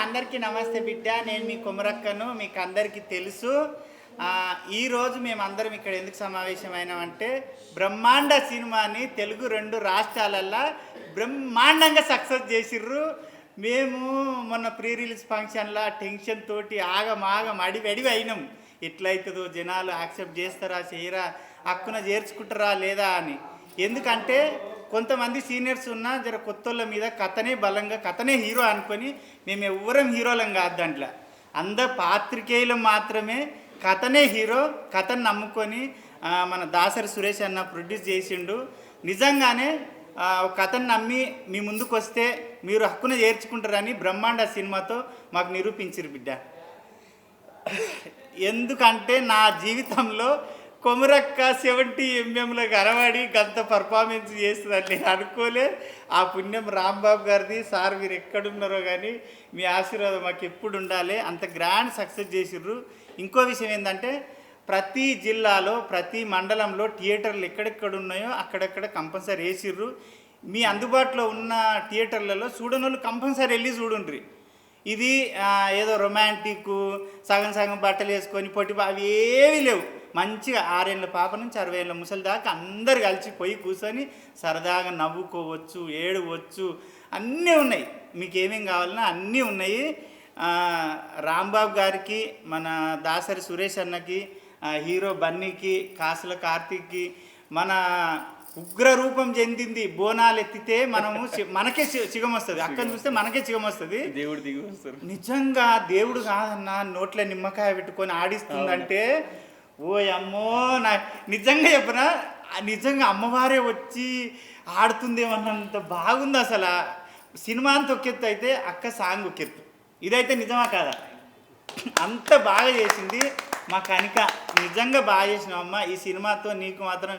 అందరికీ నమస్తే బిడ్డ. నేను మీ కుమరక్కను, మీకు అందరికీ తెలుసు. ఈరోజు మేమందరం ఇక్కడ ఎందుకు సమావేశమైనామంటే బ్రహ్మాండ సినిమాని తెలుగు 2 రాష్ట్రాలల్లో బ్రహ్మాండంగా సక్సెస్ చేసిర్రు. మేము మొన్న ప్రీ రిలీజ్ ఫంక్షన్లో టెన్షన్ తోటి ఆగమాగం అడివి అయినాం. ఎట్లయితుందో, జనాలు యాక్సెప్ట్ చేస్తారా చేయరా, హక్కున చేర్చుకుంటారా లేదా అని. ఎందుకంటే కొంతమంది సీనియర్స్ ఉన్న జర కొత్తోళ్ళ మీద కథనే బలంగా, కథనే హీరో అనుకొని మేము ఎవ్వరం హీరోలం కాదు. దాంట్లో అందరు పాత్రికేయులు మాత్రమే కథనే హీరో. కథను నమ్ముకొని మన దాసరి సురేష్ అన్న ప్రొడ్యూస్ చేసిండు. నిజంగానే కథను నమ్మి మీ ముందుకు వస్తే మీరు హక్కున చేర్చుకుంటారని బ్రహ్మాండ సినిమాతో మాకు నిరూపించారు బిడ్డ. ఎందుకంటే నా జీవితంలో కొమరక్క 70 ఎంఎంలో కనబడి గంత పర్ఫార్మెన్స్ చేస్తుందని నేను అనుకోలే. ఆ పుణ్యం రాంబాబు గారిది. సార్ మీరు ఎక్కడున్నారో కానీ మీ ఆశీర్వాదం మాకు ఎప్పుడు ఉండాలి. అంత గ్రాండ్ సక్సెస్ చేసిర్రు. ఇంకో విషయం ఏంటంటే ప్రతి జిల్లాలో ప్రతి మండలంలో థియేటర్లు ఎక్కడెక్కడ ఉన్నాయో అక్కడెక్కడ కంపల్సరీ వేసిర్రు. మీ అందుబాటులో ఉన్న థియేటర్లలో చూడనోళ్ళు కంపల్సరీ వెళ్ళి చూడుండ్రి. ఇది ఏదో రొమాంటిక్ సగం సగం బట్టలు వేసుకొని పొట్టి అవి ఏవి లేవు. మంచిగా 6 ఏళ్ళ పాప నుంచి 60 ఏళ్ళ ముసలి దాకా అందరు కలిసి పోయి కూర్చొని సరదాగా నవ్వుకోవచ్చు, ఏడవచ్చు, అన్నీ ఉన్నాయి. మీకు ఏమేమి కావాలన్నా అన్నీ ఉన్నాయి. రాంబాబు గారికి, మన దాసరి సురేష్ అన్నకి, హీరో బన్నీకి, కాసుల కార్తీక్కి, మన ఉగ్ర రూపం చెందింది బోనాలు ఎత్తితే మనకే చిగం వస్తుంది. అక్కని చూస్తే మనకే చిగం వస్తుంది. దేవుడు దిగి వస్తారు. నిజంగా దేవుడు కాదన్నా, నోట్ల నిమ్మకాయ పెట్టుకొని ఆడిస్తుందంటే ఓ అమ్మో. నా నిజంగా చెప్పనా, నిజంగా అమ్మవారే వచ్చి ఆడుతుందేమన్నంత బాగుంది. అసలు సినిమా అంత ఒకెత్తు అయితే అక్క సాంగ్ ఒకెత్తు. ఇదైతే నిజమా కాదా? అంత బాగా చేసింది మా కనిక. నిజంగా బాగా చేసినావమ్మ. ఈ సినిమాతో నీకు మాత్రం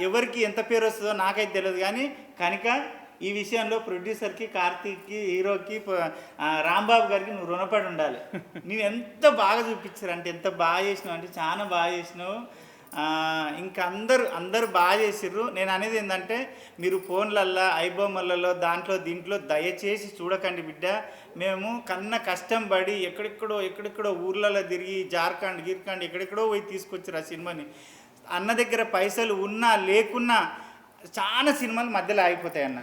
ఎవరికి ఎంత పేరు వస్తుందో నాకైతే తెలియదు, కానీ కనిక ఈ విషయంలో ప్రొడ్యూసర్కి, కార్తీక్కి, హీరోకి, రాంబాబు గారికి నువ్వు రుణపడి ఉండాలి. నువ్వు ఎంత బాగా చూపించారు అంటే, ఎంత బాగా చేసినావు అంటే చాలా బాగా చేసినావు. ఇంకా అందరూ బాగా చేసిర్రు. నేను అనేది ఏంటంటే మీరు ఫోన్లల్లో, ఐబొమ్మలలో, దీంట్లో దయచేసి చూడకండి బిడ్డ. మేము కష్టం పడి ఎక్కడెక్కడో ఊర్లలో తిరిగి జార్ఖండ్ ఎక్కడెక్కడో పోయి తీసుకొచ్చారు ఆ సినిమాని. అన్న దగ్గర పైసలు ఉన్నా లేకున్నా చాలా సినిమాలు మధ్యలో ఆగిపోతాయి అన్న.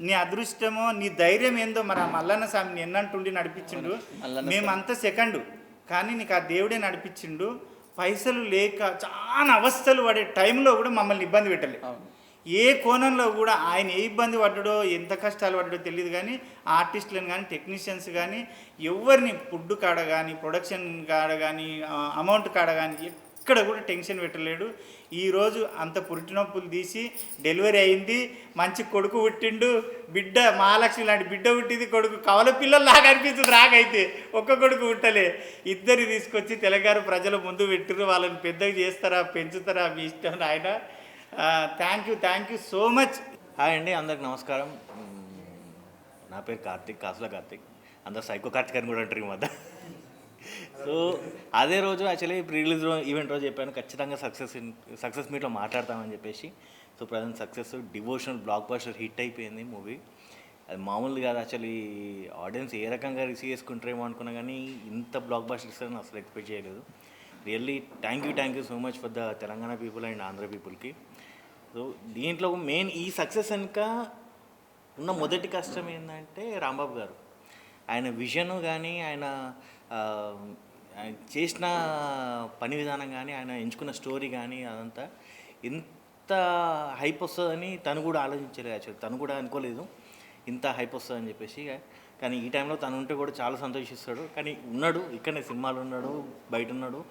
నీ అదృష్టమో నీ ధైర్యం ఏందో మరి ఆ మల్లన్న స్వామిని ఎన్నంటుండి నడిపించిండు. మేమంతా సెకండు, కానీ నీకు ఆ దేవుడే నడిపించిండు. పైసలు లేక చాలా అవస్థలు పడే టైంలో కూడా మమ్మల్ని ఇబ్బంది పెట్టలేదు. ఏ కోణంలో కూడా ఆయన ఏ ఇబ్బంది పడ్డాడో, ఎంత కష్టాలు పడ్డాడో తెలియదు, కానీ ఆర్టిస్టులను కానీ టెక్నీషియన్స్ కానీ ఎవరిని ఫుడ్ కాడ కానీ, ప్రొడక్షన్ కాడ కానీ, అమౌంట్ కాడ కానీ ఎక్కడ కూడా టెన్షన్ పెట్టలేడు. ఈరోజు అంత పురిటినొప్పులు తీసి డెలివరీ అయింది. మంచి కొడుకు పుట్టిండు. బిడ్డ మహాలక్ష్మి లాంటి బిడ్డ పుట్టింది. కొడుకు కవల పిల్లల్లాగా అనిపిస్తుంది నాకైతే. ఒక్క కొడుకు పుట్టలే, ఇద్దరు తీసుకొచ్చి తెలంగాణ ప్రజల ముందు పెట్టిర్రు. వాళ్ళని పెద్దగా చేస్తారా, పెంచుతారా, మీ ఇష్టం ఆయన. Thank you so much. Hi అండి, అందరికి నమస్కారం. నా పేరు కార్తిక్, కాసుల కార్తిక్. అందరు సైకో కార్తిక్ అని కూడా అంటారు ఈ మధ్య. సో అదే రోజు యాక్చువల్లీ ప్రీ రిలీజ్ ఈవెంట్ రోజు చెప్పాను ఖచ్చితంగా సక్సెస్ మీట్లో మాట్లాడతామని చెప్పేసి. So present success, devotional block buster hit అయిపోయింది మూవీ. అది మామూలు కాదు. యాక్చువల్లీ ఆడియన్స్ ఏ రకంగా రిసీవ్ చేసుకుంటారేమో అనుకున్నా, కానీ ఇంత బ్లాక్ బస్టర్స్ అని అసలు ఎక్స్పెక్ట్ చేయలేదు. Really thank you so much for the Telangana people and Andhra పీపుల్కి. సో దీంట్లో మెయిన్ ఈ సక్సెస్ వెనుక ఉన్న మొదటి కష్టం ఏంటంటే రాంబాబు గారు. ఆయన విజన్ కానీ, ఆయన చేసిన పని విధానం కానీ, ఆయన ఎంచుకున్న స్టోరీ కానీ, అదంతా ఇంత హైప్ వస్తుందని తను కూడా ఆలోచించలేదు. యాక్చువల్లీ తను కూడా అనుకోలేదు ఇంత హైప్ వస్తుందని చెప్పేసి. కానీ ఈ టైంలో తను ఉంటే కూడా చాలా సంతోషిస్తాడు. కానీ ఉన్నాడు, ఇక్కడనే సినిమాలు ఉన్నాడు, బయట ఉన్నాడు,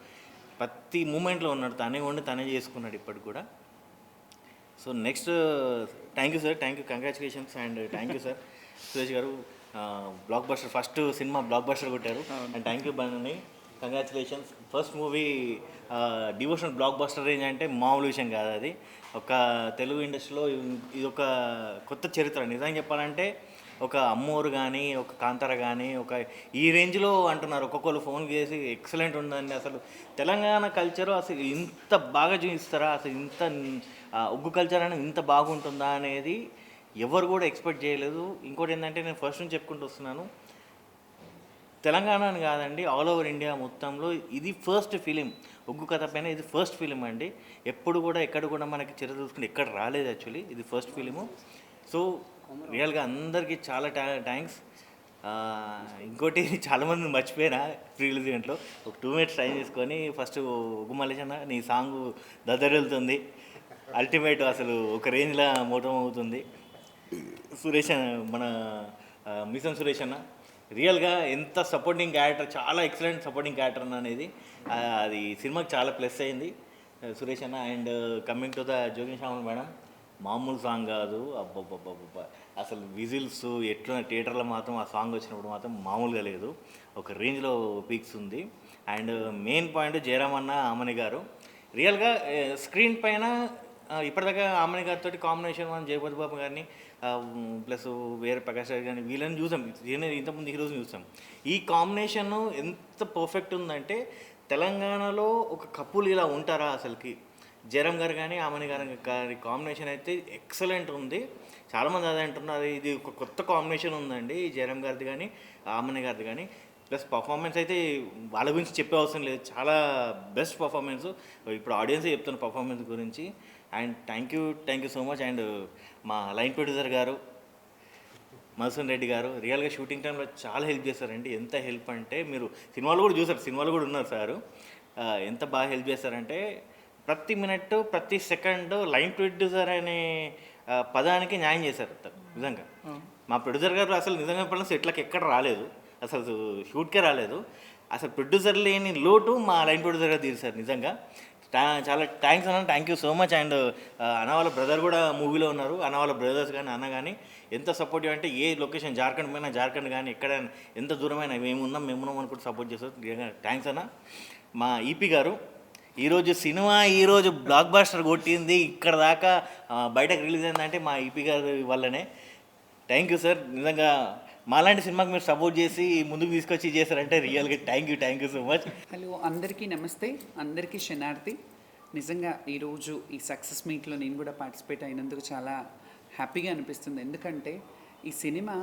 ప్రతి మూమెంట్లో ఉన్నాడు. తనే ఉండి తనే చేసుకున్నాడు ఇప్పటికి కూడా. So next thank you sir, congratulations and thank you sir Suresh garu. Blockbuster, first cinema blockbuster కొట్టారు. And thank you Bunny, congratulations. First movie devotional blockbuster range అంటే మామూలు విషయం కాదు. అది ఒక తెలుగు ఇండస్ట్రీలో ఇది ఒక కొత్త చరిత్ర. నిజంగా చెప్పాలంటే ఒక అమ్మోరు కానీ ఒక కాంతార కానీ ఒక ఈ రేంజ్లో అంటున్నారు. ఒక్కొక్కరు ఫోన్ చేసి ఎక్సలెంట్ ఉందండి. అసలు తెలంగాణ కల్చర్ అసలు ఇంత బాగా చూపిస్తారా, అసలు ఇంత ఒగ్గు కల్చర్ అనేది ఇంత బాగుంటుందా అనేది ఎవరు కూడా ఎక్స్పెక్ట్ చేయలేదు. ఇంకోటి ఏంటంటే నేను ఫస్ట్ నుంచి చెప్పుకుంటూ వస్తున్నాను, తెలంగాణ అని కాదండి, ఆల్ ఓవర్ ఇండియా మొత్తంలో ఇది ఫస్ట్ ఫిలిం. ఒగ్గు కథ పైన ఇది ఫస్ట్ ఫిలిం అండి. ఎప్పుడు కూడా ఎక్కడ కూడా మనకి చరిత్ర చూసుకుంటే ఎక్కడ రాలేదు యాక్చువల్లీ, ఇది ఫస్ట్ ఫిలిము. సో రియల్గా అందరికీ చాలా థ్యాంక్స్. ఇంకోటి చాలామంది మర్చిపోయినా ప్రీ రిలీజ్ ఈవెంట్లో ఒక 2 minutes టైం తీసుకొని ఫస్ట్ ఒగ్గు మల్లేశన్న నీ సాంగ్ దద్దరెళ్తుంది, అల్టిమేట్ అసలు ఒక రేంజ్లో మోటం అవుతుంది. సురేష్ మన మిషన్ సురేష్ అన్న రియల్గా ఎంత సపోర్టింగ్ క్యారెక్టర్, చాలా ఎక్సలెంట్ సపోర్టింగ్ క్యారెక్టర్ అనేది అది సినిమాకి చాలా ప్లస్ అయింది సురేష్ అన్న. And coming to the jogini Shyamal madam, మామూలు సాంగ్ కాదు, అబ్బబ్బబ్బబ్బ అసలు విజిల్స్ ఎట్లా థియేటర్లో మాత్రం ఆ సాంగ్ వచ్చినప్పుడు మాత్రం మామూలుగా లేదు, ఒక రేంజ్లో పీక్స్ ఉంది. అండ్ మెయిన్ పాయింట్ జయరామ్ అన్న ఆమని గారు రియల్గా స్క్రీన్ పైన ఇప్పటిదాకా ఆమని గారితో కాంబినేషన్ మనం జయపతి బాబు గారిని ప్లస్ వేరే ప్రకాష్ రాజ్ గారిని వీళ్ళని చూసాం, ఇంతకుముందు హీరోస్ని చూసాం. ఈ కాంబినేషన్ ఎంత పర్ఫెక్ట్ ఉందంటే తెలంగాణలో ఒక కపుల్ ఇలా ఉంటారా అసలుకి. జయరామ్ గారు కానీ ఆమని గారి కాంబినేషన్ అయితే ఎక్సలెంట్ ఉంది. చాలామంది అదే అంటున్నారు, ఇది ఒక కొత్త కాంబినేషన్ ఉందండి జయరామ్ గారిది కానీ ఆమని గారిది కానీ. ప్లస్ పర్ఫార్మెన్స్ అయితే వాళ్ళ గురించి చెప్పే అవసరం లేదు, చాలా బెస్ట్ పర్ఫార్మెన్స్. ఇప్పుడు ఆడియన్సే చెప్తున్న పర్ఫార్మెన్స్ గురించి. And thank you so much. And మా లైన్ ప్రొడ్యూసర్ గారు మధుసూన్ రెడ్డి గారు రియల్గా షూటింగ్ టైంలో చాలా హెల్ప్ చేస్తారండి. ఎంత హెల్ప్ అంటే మీరు సినిమాలో కూడా చూసారు, సినిమాలో కూడా ఉన్నారు సారు, ఎంత బాగా హెల్ప్ చేస్తారంటే ప్రతి మినిట్ ప్రతి సెకండ్ లైన్ ప్రొడ్యూసర్ అనే పదానికి న్యాయం చేశారు నిజంగా. మా ప్రొడ్యూసర్ గారు అసలు నిజంగా చెప్పాలంటే సెట్లకి ఎక్కడ రాలేదు, అసలు షూట్కే రాలేదు. అసలు ప్రొడ్యూసర్ లేని లోటు మా లైన్ ప్రొడ్యూసర్ గారు తీర్చారు నిజంగా. చాలా థ్యాంక్స్ అన్న, thank you so much. And అన్న వాళ్ళ బ్రదర్ కూడా మూవీలో ఉన్నారు, అన్న వాళ్ళ బ్రదర్స్ కానీ అన్న కానీ ఎంత సపోర్టివ్ అంటే ఏ లొకేషన్ జార్ఖండ్ పోయినా జార్ఖండ్ కానీ ఎక్కడ ఎంత దూరమైనా మేమున్నాం అనుకుంటూ సపోర్ట్ చేస్తారు. థ్యాంక్స్ అన్న. మా ఈపీ గారు ఈరోజు బ్లాక్ బాస్టర్ కొట్టింది, ఇక్కడ దాకా బయటకు రిలీజ్ అయిందంటే మా ఈపీ గారి వల్లనే. థ్యాంక్ యూ సార్, నిజంగా మాలాంటి సినిమాకి మీరు సపోర్ట్ చేసి ముందుకు తీసుకొచ్చి చేశారంటే రియల్గా thank you so much. Hello అందరికీ నమస్తే, అందరికీ శనార్థి. నిజంగా ఈరోజు ఈ సక్సెస్ మీట్లో నేను కూడా పార్టిసిపేట్ అయినందుకు చాలా హ్యాపీగా అనిపిస్తుంది. ఎందుకంటే ఈ సినిమా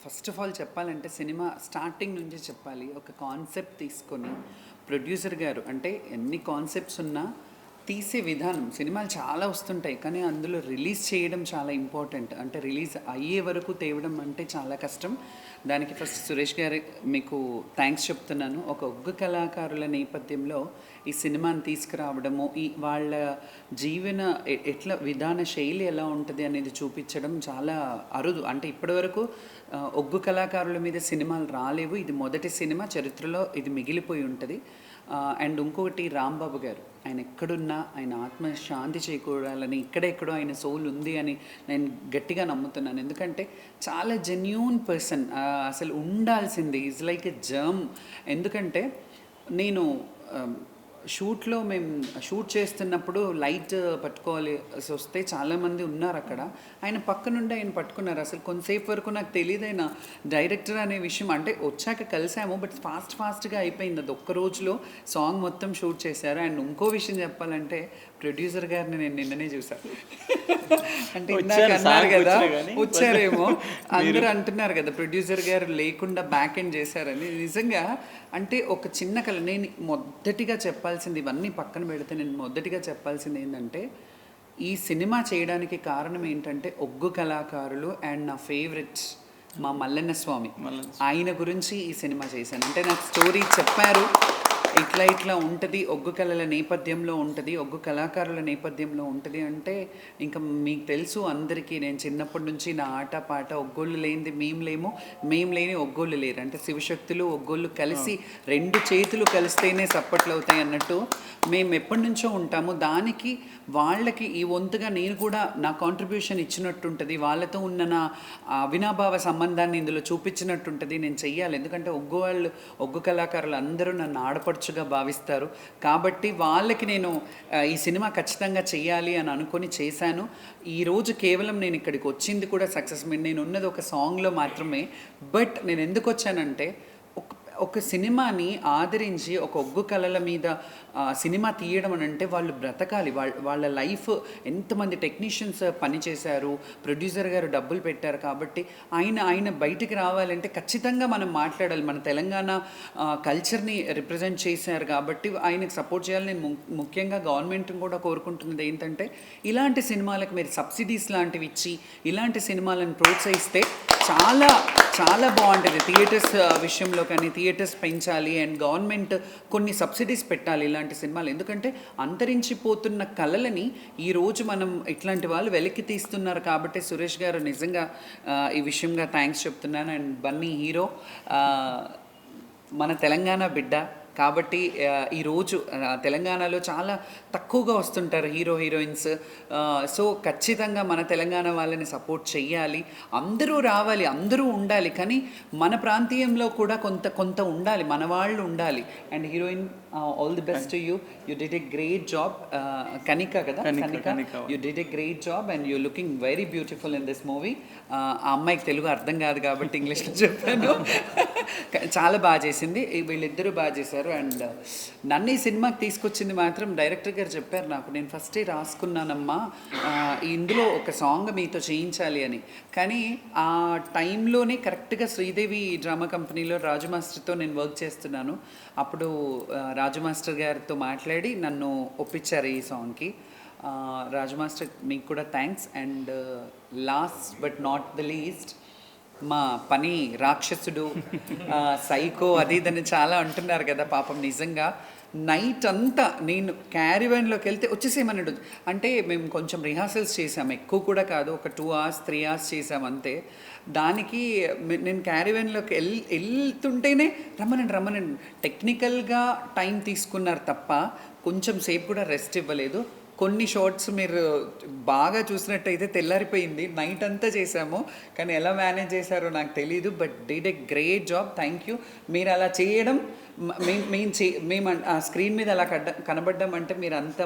ఫస్ట్ ఆఫ్ ఆల్ చెప్పాలంటే సినిమా స్టార్టింగ్ నుంచి చెప్పాలి, ఒక కాన్సెప్ట్ తీసుకొని ప్రొడ్యూసర్ గారు అంటే ఎన్ని కాన్సెప్ట్స్ ఉన్నా తీసే విధానం, సినిమాలు చాలా వస్తుంటాయి కానీ అందులో రిలీజ్ చేయడం చాలా ఇంపార్టెంట్. అంటే రిలీజ్ అయ్యే వరకు తేవడం అంటే చాలా కష్టం. దానికి ఫస్ట్ సురేష్ గారి మీకు థ్యాంక్స్ చెప్తున్నాను. ఒక ఒగ్గు కళాకారుల నేపథ్యంలో ఈ సినిమాని తీసుకురావడము, ఈ వాళ్ళ జీవన ఎట్లా విధాన శైలి ఎలా ఉంటుంది అనేది చూపించడం చాలా అరుదు. అంటే ఇప్పటివరకు ఒగ్గు కళాకారుల మీద సినిమాలు రాలేవు, ఇది మొదటి సినిమా, చరిత్రలో ఇది మిగిలిపోయి ఉంటుంది. అండ్ ఇంకొకటి రాంబాబు గారు, ఆయన ఎక్కడున్నా ఆయన ఆత్మ శాంతి చేకూరాలని, ఇక్కడెక్కడో ఆయన సోల్ ఉంది అని నేను గట్టిగా నమ్ముతున్నాను. ఎందుకంటే చాలా జెన్యూన్ పర్సన్, అసలు ఉండాల్సింది, ఈజ్ లైక్ ఎ జర్మ్. ఎందుకంటే నేను షూట్లో మేము షూట్ చేస్తున్నప్పుడు లైట్ పట్టుకోవాలి వస్తే చాలామంది ఉన్నారు అక్కడ, ఆయన పక్క నుండి ఆయన పట్టుకున్నారు. అసలు కొంతసేపు వరకు నాకు తెలియదు ఆయన డైరెక్టర్ అనే విషయం. అంటే వచ్చాక కలిసాము, బట్ ఫాస్ట్గా అయిపోయింది. అది ఒక్క రోజులో సాంగ్ మొత్తం షూట్ చేశారు. అండ్ ఇంకో విషయం చెప్పాలంటే ప్రొడ్యూసర్ గారిని నేను నిన్ననే చూసాను. అంటే ఇందాక అన్నారు కదా వచ్చారేమో, అందరూ అంటున్నారు కదా ప్రొడ్యూసర్ గారు లేకుండా బ్యాక్ ఎండ్ చేశారని. నిజంగా అంటే ఒక చిన్న కళ, నేను మొదటిగా చెప్పాల్సింది, ఇవన్నీ పక్కన పెడితే నేను మొదటిగా చెప్పాల్సింది ఏంటంటే ఈ సినిమా చేయడానికి కారణం ఏంటంటే ఒగ్గు కళాకారులు అండ్ నా ఫేవరెట్ మా మల్లన్న స్వామి, ఆయన గురించి ఈ సినిమా చేశాను. అంటే నాకు స్టోరీ చెప్పారు, ఇట్లా ఉంటుంది, ఒగ్గు కళల నేపథ్యంలో ఉంటుంది, ఒగ్గు కళాకారుల నేపథ్యంలో ఉంటుంది. అంటే ఇంకా మీకు తెలుసు అందరికీ, నేను చిన్నప్పటి నుంచి నా ఆట పాట, ఒగ్గోళ్ళు లేనిది మేము లేని ఒగ్గోళ్ళు లేరు. అంటే శివశక్తులు ఒగ్గోళ్ళు కలిసి రెండు చేతులు కలిస్తేనే సప్పట్లు అవుతాయి అన్నట్టు మేము ఎప్పటి నుంచో ఉంటాము. దానికి వాళ్ళకి ఈ వంతుగా నేను కూడా నా కాంట్రిబ్యూషన్ ఇచ్చినట్టుంటుంది, వాళ్ళతో ఉన్న నా అవినాభావ సంబంధాన్ని ఇందులో చూపించినట్టుంటుంది. నేను చెయ్యాలి, ఎందుకంటే ఒగ్గు కళాకారులు అందరూ నన్ను ఆడపడుతూ ఆడపడుచుగా భావిస్తారు. కాబట్టి వాళ్ళకి నేను ఈ సినిమా ఖచ్చితంగా చెయ్యాలి అని అనుకొని చేశాను. ఈరోజు కేవలం నేను ఇక్కడికి వచ్చింది కూడా సక్సెస్ మీట్. నేను ఉన్నది ఒక సాంగ్లో మాత్రమే. బట్ నేను ఎందుకు వచ్చానంటే ఒక సినిమాని ఆదరించి ఒక ఒగ్గు కళల మీద సినిమా తీయడం అని అంటే వాళ్ళు బ్రతకాలి. వాళ్ళ లైఫ్ ఎంతమంది టెక్నీషియన్స్ పనిచేశారు, ప్రొడ్యూసర్ గారు డబ్బులు పెట్టారు. కాబట్టి ఆయన బయటికి రావాలంటే ఖచ్చితంగా మనం మాట్లాడాలి. మన తెలంగాణ కల్చర్ని రిప్రజెంట్ చేశారు కాబట్టి ఆయనకు సపోర్ట్ చేయాలని నేను ముఖ్యంగా గవర్నమెంట్ని కూడా కోరుకుంటున్నది ఏంటంటే ఇలాంటి సినిమాలకు మీరు సబ్సిడీస్ లాంటివి ఇచ్చి ఇలాంటి సినిమాలను ప్రోత్సహిస్తే చాలా చాలా బాగుంటుంది. థియేటర్స్ విషయంలో కానీ థియేటర్స్ పెంచాలి అండ్ గవర్నమెంట్ కొన్ని సబ్సిడీస్ పెట్టాలి ఇలాంటి సినిమాలు. ఎందుకంటే అంతరించిపోతున్న కళలని ఈరోజు మనం ఇట్లాంటి వాళ్ళు వెలికి తీస్తున్నారు. కాబట్టి సురేష్ గారు నిజంగా ఈ విషయంగా థ్యాంక్స్ చెప్తున్నాను. అండ్ బన్నీ హీరో మన తెలంగాణ బిడ్డ కాబట్టి ఈరోజు తెలంగాణలో చాలా తక్కువగా వస్తుంటారు హీరో హీరోయిన్స్. సో ఖచ్చితంగా మన తెలంగాణ వాళ్ళని సపోర్ట్ చెయ్యాలి. అందరూ రావాలి, అందరూ ఉండాలి. కానీ మన ప్రాంతీయంలో కూడా కొంత ఉండాలి, మన వాళ్ళు ఉండాలి. And heroine all the best to you. You did a great job. Kanika కదా, Kanika, you did a great job and you looking very beautiful in this movie. ఆ అమ్మాయికి తెలుగు అర్థం కాదు కాబట్టి ఇంగ్లీష్లో చెప్పాను. చాలా బాగా చేసింది, వీళ్ళిద్దరూ బాగా చేశారు. అండ్ నన్ను ఈ సినిమాకి తీసుకొచ్చింది మాత్రం డైరెక్టర్ గారు చెప్పారు నాకు. నేను ఫస్టే రాసుకున్నానమ్మా ఇందులో ఒక సాంగ్ మీతో చేయించాలి అని. కానీ ఆ టైంలోనే కరెక్ట్గా శ్రీదేవి డ్రామా కంపెనీలో రాజు మాస్టర్తో నేను వర్క్ చేస్తున్నాను. అప్పుడు రాజు మాస్టర్ గారితో మాట్లాడి నన్ను ఒప్పించారు ఈ సాంగ్కి. రాజు మాస్టర్ మీకు కూడా thanks. And last but not the least మా పని రాక్షసుడు, సైకో అది ఇదని చాలా అంటున్నారు కదా పాపం. నిజంగా నైట్ అంతా నేను క్యారివాన్లోకి వెళ్తే వచ్చేసేమన్నాడు. అంటే మేము కొంచెం రిహార్సల్స్ చేసాము, ఎక్కువ కూడా కాదు, ఒక 2 hours 3 hours చేసాము అంతే. దానికి నేను క్యారివాన్లోకి వెళ్తుంటేనే రమ్మనండి టెక్నికల్గా టైం తీసుకున్నారు తప్ప కొంచెం సేపు కూడా రెస్ట్ ఇవ్వలేదు. కొన్ని షార్ట్స్ మీరు బాగా చూసినట్టయితే తెల్లారిపోయింది, నైట్ అంతా చేసాము. కానీ ఎలా మేనేజ్ చేశారో నాకు తెలీదు. But did a great job. Thank you. మీరు అలా చేయడం మేము ఆ స్క్రీన్ మీద అలా కనబడ్డం అంటే మీరు అంత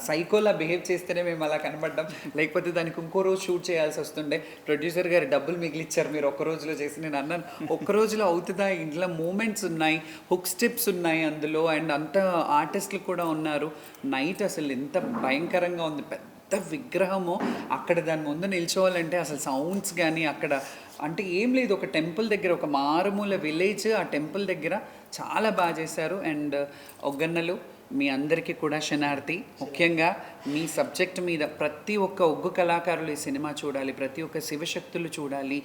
సైకోలా బిహేవ్ చేస్తేనే మేము అలా కనబడ్డాం. లేకపోతే దానికి ఇంకో రోజు షూట్ చేయాల్సి వస్తుండే. ప్రొడ్యూసర్ గారు డబ్బులు మిగిలిచ్చారు మీరు ఒక్క రోజులో చేసి. నేను అన్నాను ఒక్క రోజులో అవుతుందా, ఇంట్లో మూమెంట్స్ ఉన్నాయి, హుక్ స్టెప్స్ ఉన్నాయి అందులో, అండ్ అంత ఆర్టిస్టులు కూడా ఉన్నారు. నైట్ అసలు ఎంత భయంకరంగా ఉంది, పెద్ద విగ్రహము. అక్కడ దాని ముందు నిల్చోవాలంటే అసలు సౌండ్స్ కానీ అక్కడ అంటే ఏం లేదు. ఒక టెంపుల్ దగ్గర, ఒక మారుమూల విలేజ్, ఆ టెంపుల్ దగ్గర చాలా బాగా చేశారు. అండ్ ఒగ్గన్నలు మీ అందరికీ కూడా శనార్థి. ముఖ్యంగా మీ సబ్జెక్ట్ మీద ప్రతి ఒక్క ఒగ్గు కళాకారులు ఈ సినిమా చూడాలి, ప్రతి ఒక్క శివశక్తులు చూడాలి,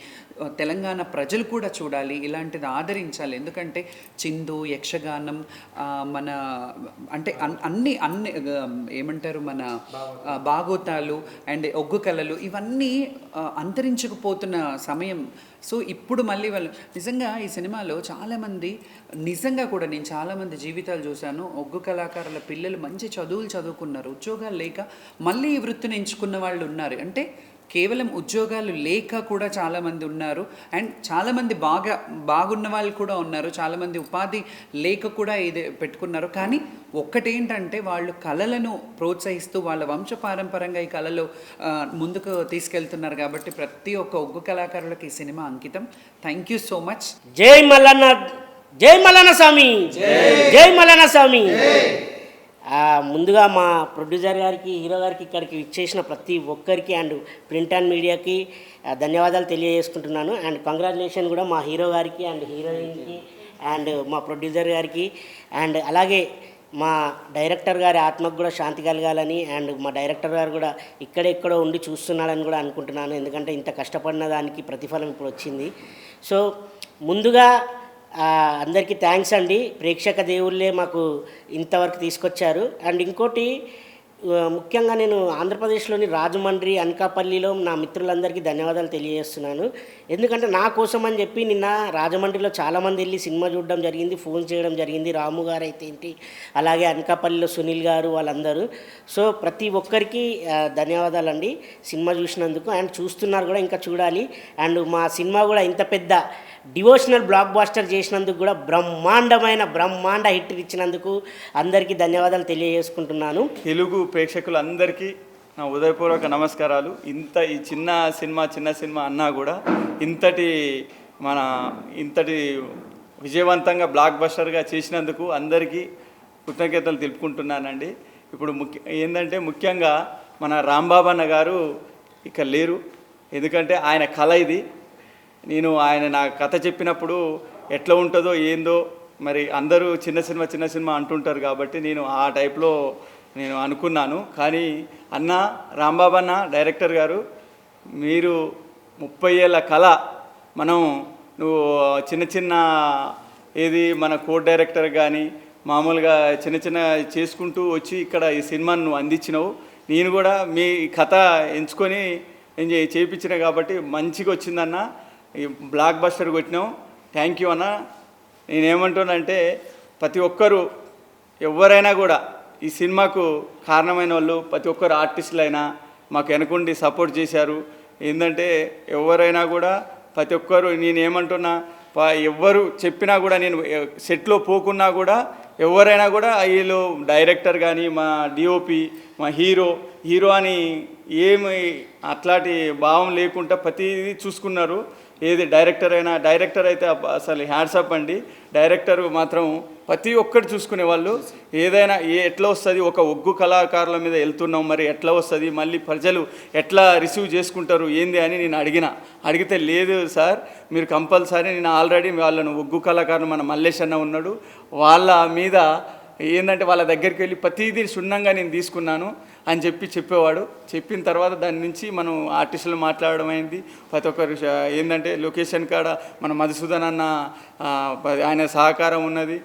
తెలంగాణ ప్రజలు కూడా చూడాలి, ఇలాంటిది ఆదరించాలి. ఎందుకంటే చిందు, యక్షగానం, మన అంటే అన్ని ఏమంటారు మన బాగోతాలు అండ్ ఒగ్గు కళలు ఇవన్నీ అంతరించుకుపోతున్న సమయం. సో ఇప్పుడు మళ్ళీ వాళ్ళు నిజంగా ఈ సినిమాలో చాలామంది నిజంగా కూడా నేను చాలామంది జీవితాలు చూశాను. ఒగ్గు కళాకారుల పిల్లలు మంచి చదువులు చదువుకున్నారు, ఉద్యోగాలు లేక మళ్ళీ ఈ వృత్తిని ఎంచుకున్న వాళ్ళు ఉన్నారు. అంటే కేవలం ఉద్యోగాలు లేక కూడా చాలామంది ఉన్నారు. అండ్ చాలామంది బాగున్న వాళ్ళు కూడా ఉన్నారు. చాలామంది ఉపాధి లేక కూడా ఇది పెట్టుకున్నారు. కానీ ఒక్కటేంటంటే వాళ్ళు కళలను ప్రోత్సహిస్తూ వాళ్ళ వంశపారంపరంగా ఈ కళలు ముందుకు తీసుకెళ్తున్నారు. కాబట్టి ప్రతి ఒక్క ఒగ్గు కళాకారులకు ఈ సినిమా అంకితం. Thank you so much. జై మల్లన్న, జై మల్లన్న స్వామి, జై మల్లన్న స్వామి. ముందుగా మా ప్రొడ్యూసర్ గారికి, హీరో గారికి, ఇక్కడికి ఇచ్చేసిన ప్రతి ఒక్కరికి అండ్ ప్రింట్ అండ్ మీడియాకి ధన్యవాదాలు తెలియజేసుకుంటున్నాను. అండ్ కంగ్రాచులేషన్ కూడా మా హీరో గారికి అండ్ హీరోయిన్కి అండ్ మా ప్రొడ్యూసర్ గారికి. అండ్ అలాగే మా డైరెక్టర్ గారి ఆత్మకు కూడా శాంతి కలగాలని అండ్ మా డైరెక్టర్ గారు కూడా ఇక్కడెక్కడో ఉండి చూస్తున్నాడని కూడా అనుకుంటున్నాను. ఎందుకంటే ఇంత కష్టపడిన దానికి ప్రతిఫలం ఇప్పుడు వచ్చింది. సో ముందుగా అందరికీ థ్యాంక్స్ అండి. ప్రేక్షక దేవుళ్ళే మాకు ఇంతవరకు తీసుకొచ్చారు. అండ్ ఇంకోటి ముఖ్యంగా నేను ఆంధ్రప్రదేశ్లోని రాజమండ్రి అనకాపల్లిలో నా మిత్రులందరికీ ధన్యవాదాలు తెలియజేస్తున్నాను. ఎందుకంటే నా కోసం అని చెప్పి నిన్న రాజమండ్రిలో చాలామంది వెళ్ళి సినిమా చూడడం జరిగింది, ఫోన్ చేయడం జరిగింది. రాము గారు అయితే ఏంటి, అలాగే అనకాపల్లిలో సునీల్ గారు, వాళ్ళందరూ. సో ప్రతి ఒక్కరికి ధన్యవాదాలండి సినిమా చూసినందుకు. అండ్ చూస్తున్నారు కూడా, ఇంకా చూడాలి. అండ్ మా సినిమా కూడా ఇంత పెద్ద డివోషనల్ బ్లాక్ బాస్టర్ చేసినందుకు కూడా బ్రహ్మాండ హిట్ ఇచ్చినందుకు అందరికీ ధన్యవాదాలు తెలియజేసుకుంటున్నాను. తెలుగు ప్రేక్షకులందరికీ నా ఉదయపూర్వక నమస్కారాలు. ఈ చిన్న సినిమా అన్నా కూడా ఇంతటి విజయవంతంగా బ్లాక్ బస్టర్గా చేసినందుకు అందరికీ కృతజ్ఞతలు తెలుపుకుంటున్నానండి. ఇప్పుడు ముఖ్యంగా మన రాంబాబు అన్న గారు ఇక్కడ లేరు. ఎందుకంటే ఆయన కళ ఇది. ఆయన నా కథ చెప్పినప్పుడు ఎట్లా ఉంటుందో ఏందో మరి అందరూ చిన్న సినిమా అంటుంటారు కాబట్టి నేను ఆ టైప్లో అనుకున్నాను. కానీ రాంబాబు అన్న డైరెక్టర్ గారు, మీరు 30 ఏళ్ళ కళ నువ్వు చిన్న ఏది మన కోడ్ డైరెక్టర్ కానీ మామూలుగా చిన్న చేసుకుంటూ వచ్చి ఇక్కడ ఈ సినిమాను నువ్వు అందించినావు. నేను కూడా మీ కథ ఎంచుకొని చేయించిన కాబట్టి మంచిగా వచ్చిందన్న. ఈ బ్లాక్ బస్టర్ కొట్టినాం. థ్యాంక్ యూ అన్న. నేనేమంటున్నానంటే ప్రతి ఒక్కరూ ఎవరైనా కూడా ఈ సినిమాకు కారణమైన వాళ్ళు ప్రతి ఒక్కరు ఆర్టిస్టులైనా మాకు వెనకుండి సపోర్ట్ చేశారు. ఏంటంటే ఎవరైనా కూడా ప్రతి ఒక్కరు నేనేమంటున్నా, ఎవ్వరు చెప్పినా కూడా నేను సెట్లో పోకున్నా కూడా ఎవరైనా కూడా వీళ్ళు డైరెక్టర్ కానీ మా డిఓపి మా హీరో అని ఏమి అట్లాంటి భావం లేకుండా ప్రతిదీ చూసుకున్నారు. ఏది డైరెక్టర్ అయితే అసలు హ్యాండ్సప్ అండి. డైరెక్టర్ మాత్రం ప్రతి ఒక్కటి చూసుకునేవాళ్ళు. ఏదైనా ఎట్లా వస్తుంది, ఒక ఒగ్గు కళాకారుల మీద వెళ్తున్నాం, మరి ఎట్లా వస్తుంది, మళ్ళీ ప్రజలు ఎట్లా రిసీవ్ చేసుకుంటారు ఏంది అని నేను అడిగితే లేదు సార్, మీరు కంపల్సరీ, నేను ఆల్రెడీ వాళ్ళను ఒగ్గు కళాకారులు మన మల్లేష్ అన్న ఉన్నాడు, వాళ్ళ మీద ఏంటంటే వాళ్ళ దగ్గరికి వెళ్ళి ప్రతిదీ క్షుణ్ణంగా నేను తీసుకున్నాను అని చెప్పేవాడు. చెప్పిన తర్వాత దాని నుంచి మనం ఆర్టిస్టులు మాట్లాడడం అయింది. ప్రతి ఒక్కరు ఏంటంటే లొకేషన్ కాడ మన మధుసూదన్ అన్న ఆయన సహకారం ఉన్నది.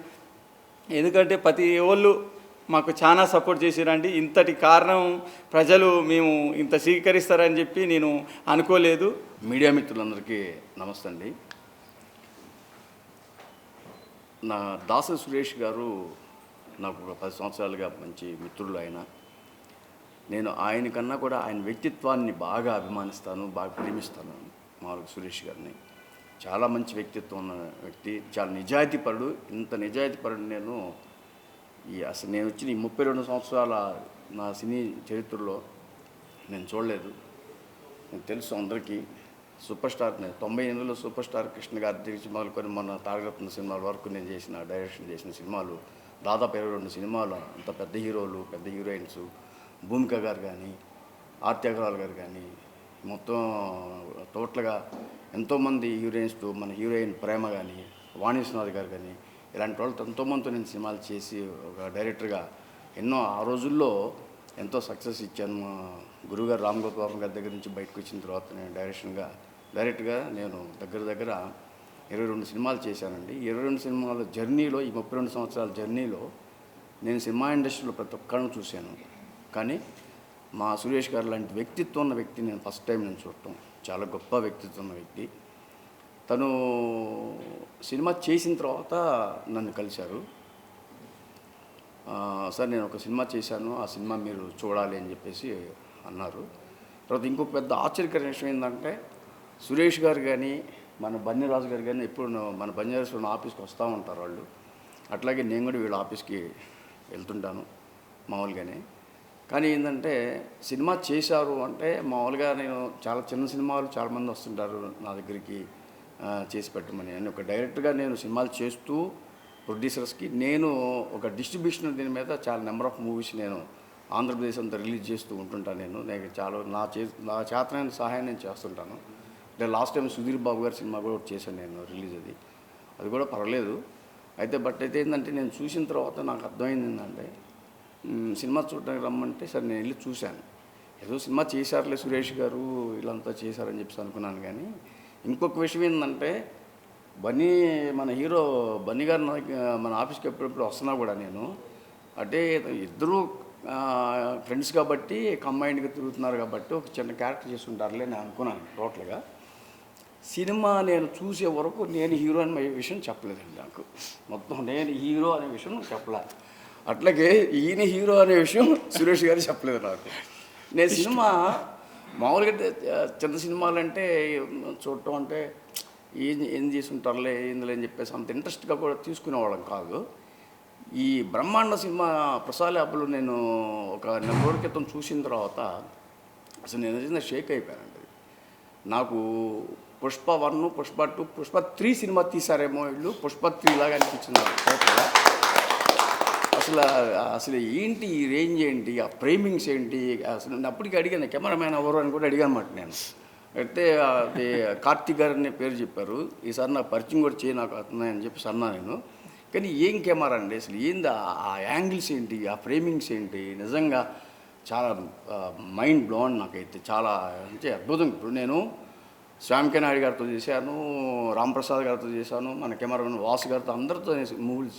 ఎందుకంటే ప్రతి వాళ్ళు మాకు చాలా సపోర్ట్ చేసిరండి. ఇంతటి కారణం ప్రజలు మేము ఇంత స్వీకరిస్తారని చెప్పి నేను అనుకోలేదు. మీడియా మిత్రులందరికీ నమస్తే అండి. నా దాస సురేష్ గారు నాకు ఒక 10 సంవత్సరాలుగా మంచి మిత్రులు. నేను ఆయనకన్నా కూడా ఆయన వ్యక్తిత్వాన్ని బాగా అభిమానిస్తాను, బాగా ప్రేమిస్తాను. మామూలుగా సురేష్ గారిని చాలా మంచి వ్యక్తిత్వం ఉన్న వ్యక్తి, చాలా నిజాయితీపరుడు. ఇంత నిజాయితీపరుడు నేను నేను వచ్చిన ఈ 32 సంవత్సరాల నా సినీ చరిత్రలో నేను చూడలేదు. నేను తెలుసు అందరికీ. సూపర్ స్టార్, నేను 98లో సూపర్ స్టార్ కృష్ణ గారి దగ్గర మొదలుకొని మొన్న తారకరత్న సినిమాల వరకు నేను డైరెక్షన్ చేసిన సినిమాలు దాదాపు 22 సినిమాలు. అంత పెద్ద హీరోలు, పెద్ద హీరోయిన్స్, భూమిక గారు కానీ, ఆర్తి అగర్వాల్ గారు కానీ, మొత్తం టోటల్గా ఎంతోమంది హీరోయిన్స్, మన హీరోయిన్ ప్రేమ కానీ, వాణి విశ్వనాథ్ గారు కానీ, ఇలాంటి వాళ్ళతో ఎంతోమందితో నేను సినిమాలు చేసి ఒక డైరెక్టర్గా ఆ రోజుల్లో ఎంతో సక్సెస్ ఇచ్చాను. మా గురుగారు రామ్ గోపాల్ గారి దగ్గర నుంచి బయటకు వచ్చిన తర్వాత నేను డైరెక్ట్గా నేను దగ్గర 22 సినిమాలు చేశానండి. 22 సినిమాల జర్నీలో, ఈ 32 సంవత్సరాల జర్నీలో నేను సినిమా ఇండస్ట్రీలో ప్రతి ఒక్కరిని చూశాను. కానీ మా సురేష్ గారు లాంటి వ్యక్తిత్వం ఉన్న వ్యక్తి నేను ఫస్ట్ టైం నేను చూడటం. చాలా గొప్ప వ్యక్తిత్వం ఉన్న వ్యక్తి. తను సినిమా చేసిన తర్వాత నన్ను కలిశారు. సార్, నేను ఒక సినిమా చేశాను, ఆ సినిమా మీరు చూడాలి అని చెప్పేసి అన్నారు. తర్వాత ఇంకొక పెద్ద ఆశ్చర్యకరమైన విషయం ఏంటంటే, సురేష్ గారు కానీ మన బన్నీరాజు గారు కానీ ఎప్పుడు మన బన్నీరాజు ఆఫీస్కి వస్తూ ఉంటారు వాళ్ళు. అట్లాగే నేను కూడా వీళ్ళ ఆఫీస్కి వెళ్తుంటాను మామూలుగానే. కానీ ఏంటంటే సినిమా చేశారు అంటే మామూలుగా నేను చాలా చిన్న సినిమాలు చాలామంది వస్తుంటారు నా దగ్గరికి చేసి పెట్టమని. నేను ఒక డైరెక్టర్గా నేను సినిమాలు చేస్తూ ప్రొడ్యూసర్స్కి నేను ఒక డిస్ట్రిబ్యూషన్ దీని మీద చాలా నెంబర్ ఆఫ్ మూవీస్ నేను ఆంధ్రప్రదేశ్ అంతా రిలీజ్ చేస్తూ ఉంటుంటాను. నేను చాలా నా చేతనైన సహాయం నేను చేస్తుంటాను. అంటే లాస్ట్ టైం సుధీర్ బాబు గారి సినిమా కూడా చేశాను నేను రిలీజ్. అది కూడా పర్వాలేదు. అయితే ఏంటంటే నేను చూసిన తర్వాత నాకు అర్థమైంది ఏంటంటే, సినిమా చూడడానికి రమ్మంటే సరే నేను వెళ్ళి చూశాను. ఏదో సినిమా చేశారులే సురేష్ గారు వీళ్ళంతా చేశారని చెప్పి అనుకున్నాను. కానీ ఇంకొక విషయం ఏంటంటే, మన హీరో బన్నీ గారు మన ఆఫీస్కి ఎప్పుడెప్పుడు వస్తున్నా కూడా నేను అంటే ఇద్దరూ ఫ్రెండ్స్ కాబట్టి కంబైన్డ్గా తిరుగుతున్నారు కాబట్టి ఒక చిన్న క్యారెక్టర్ చేసి ఉంటారులే నేను అనుకున్నాను టోటల్గా. సినిమా నేను చూసే వరకు నేను హీరో అనే విషయం చెప్పలేదండి నాకు. మొత్తం నేను హీరో అనే విషయం చెప్పలే. అట్లాగే ఈయన హీరో అనే విషయం సురేష్ గారు చెప్పలేదు నాకు. నేను సినిమా మామూలుగా చిన్న సినిమాలు అంటే చూడటం అంటే ఏం చేసి ఉంటారులే ఏందులే అని చెప్పేసి అంత ఇంట్రెస్ట్గా కూడా తీసుకునేవాళ్ళం కాదు. ఈ బ్రహ్మాండ సినిమా ప్రసాద్ ల్యాబ్లో నేను ఒక 4 రోజుల క్రితం చూసిన తర్వాత అసలు నేను నిజంగా షేక్ అయిపోయానండి. నాకు పుష్ప 1, పుష్ప 2, పుష్ప 3 సినిమా తీశారేమో వీళ్ళు, పుష్ప 3 లాగా అనిపించింది టోటల్గా. అసలు ఏంటి ఈ రేంజ్ ఏంటి, ఆ ఫ్రేమింగ్స్ ఏంటి, అసలు నేను అప్పటికి అడిగాను కెమెరామ్యాన్ ఎవరు అని కూడా అడిగాను అన్నమాట నేను. అయితే అది కార్తీక్ గారు అనే పేరు చెప్పారు. ఈసారి నాకు పరిచయం కూడా చేయి నాకు అతున్నాయని చెప్పేసి అన్నా నేను. కానీ ఏం కెమెరా అండి, అసలు ఏంది ఆ యాంగిల్స్ ఏంటి, ఆ ఫ్రేమింగ్స్ ఏంటి, నిజంగా చాలా మైండ్ బ్లోన్ నాకైతే. చాలా అంటే అద్భుతం. ఇప్పుడు నేను శ్యామ్ నాయుడు గారితో చేశాను, రాంప్రసాద్ గారితో చేశాను, మన కెమెరామెన్ వాసు గారితో అందరితో మూవీలు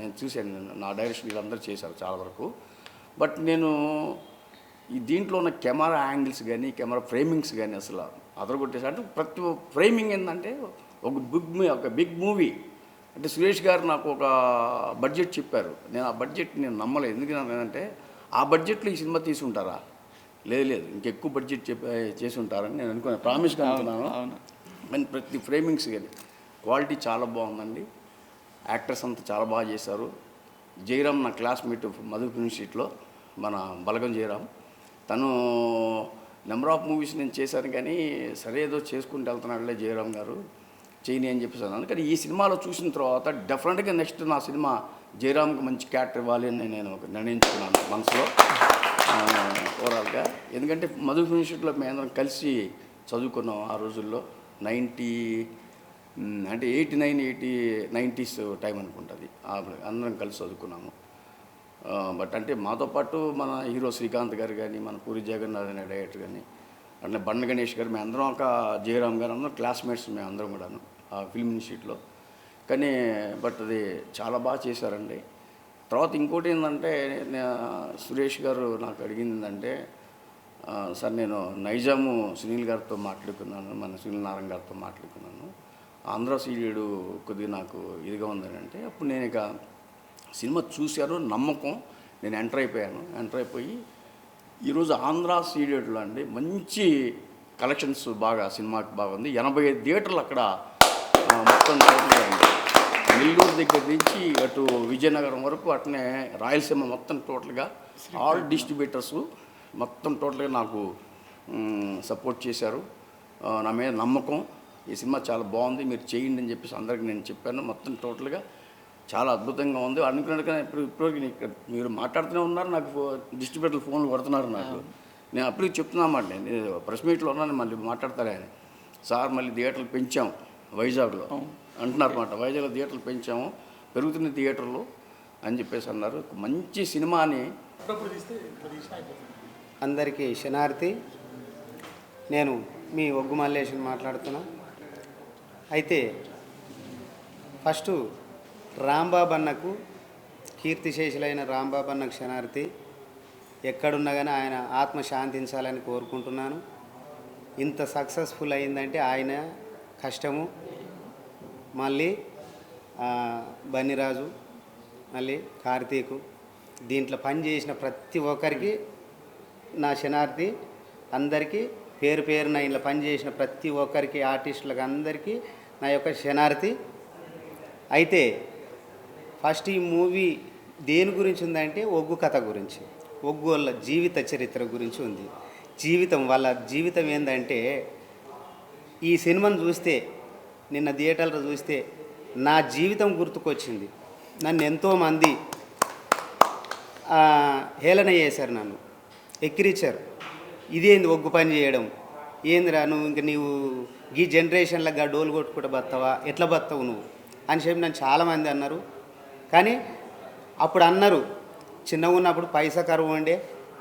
నేను చూశాను. నా డైరెక్షన్ వీళ్ళందరూ చేశారు చాలా వరకు. బట్ నేను ఈ దీంట్లో ఉన్న కెమెరా యాంగిల్స్ కానీ కెమెరా ఫ్రేమింగ్స్ కానీ అసలు అదరగొట్టేసి అంటే ప్రతి ఫ్రేమింగ్ ఏంటంటే ఒక బిగ్ మూవీ అంటే సురేష్ గారు నాకు ఒక బడ్జెట్ చెప్పారు. నేను ఆ బడ్జెట్ నేను నమ్మలేదు. ఎందుకంటే ఆ బడ్జెట్లో ఈ సినిమా తీసి ఉంటారా, లేదు ఇంకెక్కువ బడ్జెట్ చేసి ఉంటారని నేను అనుకున్నాను, ప్రామిస్గా అనుకున్నాను. కానీ ప్రతి ఫ్రేమింగ్స్ కానీ క్వాలిటీ చాలా బాగుందండి. యాక్టర్స్ అంతా చాలా బాగా చేశారు. జయరామ్ నా క్లాస్మేట్ మధు యూనివర్సిటీలో, మన బలగం జయరామ్. తను నెంబర్ ఆఫ్ మూవీస్ నేను చేశాను కానీ సరే ఏదో చేసుకుంటూ వెళ్తున్నాడులే జయరామ్ గారు చేయని అని చెప్పేసి అన్నాను. కానీ ఈ సినిమాలో చూసిన తర్వాత డెఫినెట్గా నెక్స్ట్ నా సినిమా జయరామ్కి మంచి క్యారెక్టర్ ఇవ్వాలి అని నేను నిర్ణయించుకున్నాను మనసులో ఓవరాల్గా. ఎందుకంటే మధు యూనివర్సిటీలో మేము అందరం కలిసి చదువుకున్నాం ఆ రోజుల్లో. 90s టైం అనుకుంటుంది. అందరం కలిసి చదువుకున్నాము. బట్ అంటే మాతో పాటు మన హీరో శ్రీకాంత్ గారు కానీ, మన పూరి జగన్నాథ్ అనే డైరెక్టర్ కానీ, అట్లా బండ గణేష్ గారు, మేము అందరం ఒక జయరామ్ గారు అందరం క్లాస్మేట్స్ మేము అందరం కూడాను ఆ ఫిల్మ్ ఇన్స్టిట్యూట్లో. కానీ బట్ అది చాలా బాగా చేశారండి. తర్వాత ఇంకోటి ఏంటంటే సురేష్ గారు నాకు అడిగింది ఏంటంటే, సార్ నేను నైజాము సునీల్ గారితో మాట్లాడుకున్నాను, మన సునీల్ నారాయణ గారితో మాట్లాడుకున్నాను, ఆంధ్ర సీరియడ్ కొద్దిగా నాకు ఇదిగా ఉందని అంటే, అప్పుడు నేను ఇక సినిమా చూశాను, నమ్మకం, నేను ఎంటర్ అయిపోయి ఈరోజు ఆంధ్ర సీరియడ్లో అండి మంచి కలెక్షన్స్ బాగా సినిమాకి బాగుంది. 85 థియేటర్లు అక్కడ మొత్తం నెల్లూరు దగ్గర నుంచి అటు విజయనగరం వరకు అట్నే రాయలసీమ మొత్తం టోటల్గా ఆల్ డిస్ట్రిబ్యూటర్స్ మొత్తం టోటల్గా నాకు సపోర్ట్ చేశారు. నా మీద నమ్మకం, ఈ సినిమా చాలా బాగుంది మీరు చేయండి అని చెప్పేసి అందరికీ నేను చెప్పాను. మొత్తం టోటల్గా చాలా అద్భుతంగా ఉంది. అనుకున్నట్టుగా ఇప్పటివరకు మీరు మాట్లాడుతూనే ఉన్నారు, నాకు డిస్ట్రిబ్యూటర్లు ఫోన్లు కొడుతున్నారు నాకు. నేను అప్పటికి చెప్తున్నామాట, నేను ప్రెస్ మీట్లో ఉన్నాను, మళ్ళీ మాట్లాడతారే అని. సార్ మళ్ళీ థియేటర్లు పెంచాము వైజాగ్లో అంటున్నారు అన్నమాట. వైజాగ్లో థియేటర్లు పెంచాము, పెరుగుతున్న థియేటర్లు అని చెప్పేసి అన్నారు. మంచి సినిమాని. అందరికీ శనార్థి. నేను మీ ఒగ్గు మల్లేశన్ మాట్లాడుతున్నా. అయితే ఫస్ట్ రాంబాబు అన్నకు, కీర్తిశేషులైన రాంబాబు అన్నకు శనార్థి. ఎక్కడున్నా కానీ ఆయన ఆత్మ శాంతించాలని కోరుకుంటున్నాను. ఇంత సక్సెస్ఫుల్ అయిందంటే ఆయన కష్టము. మళ్ళీ బన్నిరాజు, మళ్ళీ కార్తీకు, దీంట్లో పనిచేసిన ప్రతి ఒక్కరికి నా శనార్థి. అందరికీ పేరు పేరున ఇలా పనిచేసిన ప్రతి ఒక్కరికి, ఆర్టిస్టులకు అందరికీ నా యొక్క శనార్థి. అయితే ఫస్ట్ ఈ మూవీ దేని గురించి ఉందంటే ఒగ్గు కథ గురించి, ఒగ్గు వాళ్ళ జీవిత చరిత్ర గురించి ఉంది. వాళ్ళ జీవితం ఏంటంటే, ఈ సినిమాను చూస్తే, నిన్న థియేటర్లో చూస్తే నా జీవితం గుర్తుకొచ్చింది. నన్ను ఎంతోమంది హేళన చేశారు, నన్ను ఎక్కిరిచ్చారు. ఇదేంది ఒగ్గు పని చేయడం, ఏందిరా నువ్వు ఇంక నీవు ఈ జనరేషన్లో డోలు కొట్టుకుంటూ బతావా, ఎట్లా బతావు నువ్వు అని చెప్పి నన్ను చాలామంది అన్నారు. కానీ అప్పుడు అన్నారు, చిన్నగా ఉన్నప్పుడు పైసా కరువు ఉండే,